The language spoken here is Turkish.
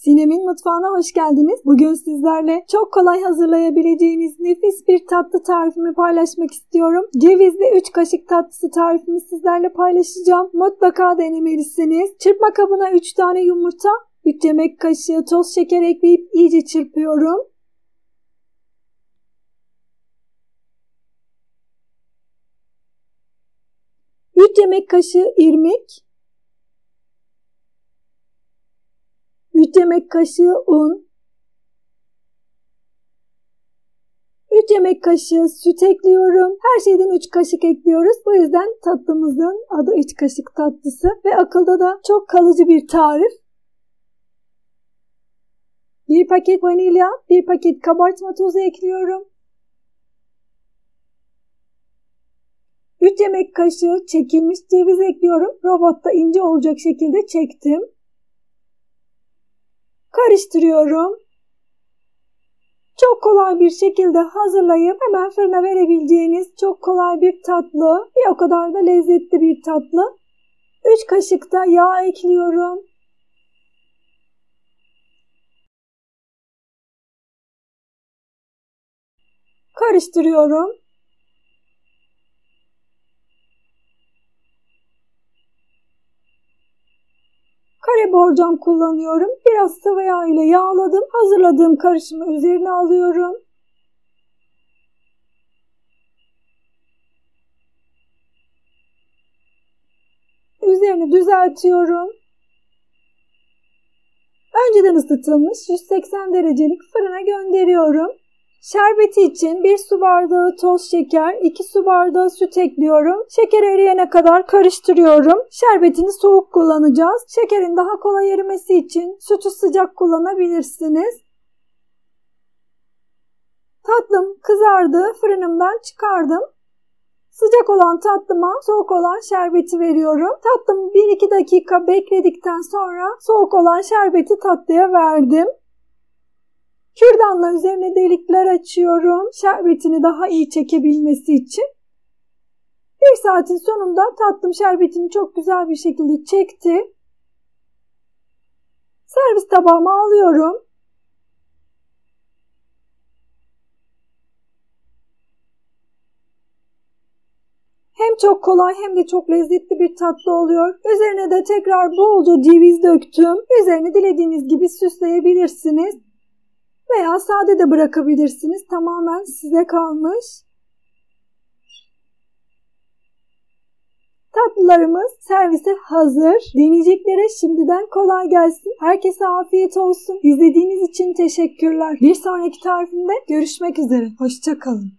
Sinem'in mutfağına hoş geldiniz. Bugün sizlerle çok kolay hazırlayabileceğiniz nefis bir tatlı tarifimi paylaşmak istiyorum. Cevizli 3 kaşık tatlısı tarifimi sizlerle paylaşacağım. Mutlaka denemelisiniz. Çırpma kabına 3 tane yumurta, 3 yemek kaşığı toz şeker ekleyip iyice çırpıyorum. Üç yemek kaşığı irmik, 3 yemek kaşığı un, 3 yemek kaşığı süt ekliyorum. Her şeyden 3 kaşık ekliyoruz. Bu yüzden tatlımızın adı 3 kaşık tatlısı ve akılda da çok kalıcı bir tarif. 1 paket vanilya, 1 paket kabartma tozu ekliyorum. 3 yemek kaşığı çekilmiş ceviz ekliyorum. Robotta ince olacak şekilde çektim. Karıştırıyorum. Çok kolay bir şekilde hazırlayıp hemen fırına verebileceğiniz çok kolay bir tatlı. Bir o kadar da lezzetli bir tatlı. 3 kaşık da yağ ekliyorum. Karıştırıyorum. Kare borcam kullanıyorum. Biraz sıvı yağ ile yağladım. Hazırladığım karışımı üzerine alıyorum. Üzerini düzeltiyorum. Önceden ısıtılmış 180 derecelik fırına gönderiyorum. Şerbeti için 1 su bardağı toz şeker, 2 su bardağı süt ekliyorum. Şeker eriyene kadar karıştırıyorum. Şerbetini soğuk kullanacağız. Şekerin daha kolay erimesi için sütü sıcak kullanabilirsiniz. Tatlım kızardı. Fırınımdan çıkardım. Sıcak olan tatlıma soğuk olan şerbeti veriyorum. Tatlımı 1-2 dakika bekledikten sonra soğuk olan şerbeti tatlıya verdim. Kürdanla üzerine delikler açıyorum. Şerbetini daha iyi çekebilmesi için. 1 saatin sonunda tatlım şerbetini çok güzel bir şekilde çekti. Servis tabağıma alıyorum. Hem çok kolay hem de çok lezzetli bir tatlı oluyor. Üzerine de tekrar bolca ceviz döktüm. Üzerini dilediğiniz gibi süsleyebilirsiniz. Veya sade de bırakabilirsiniz. Tamamen size kalmış. Tatlılarımız servise hazır. Deneyeceklere şimdiden kolay gelsin. Herkese afiyet olsun. İzlediğiniz için teşekkürler. Bir sonraki tarifimde görüşmek üzere. Hoşça kalın.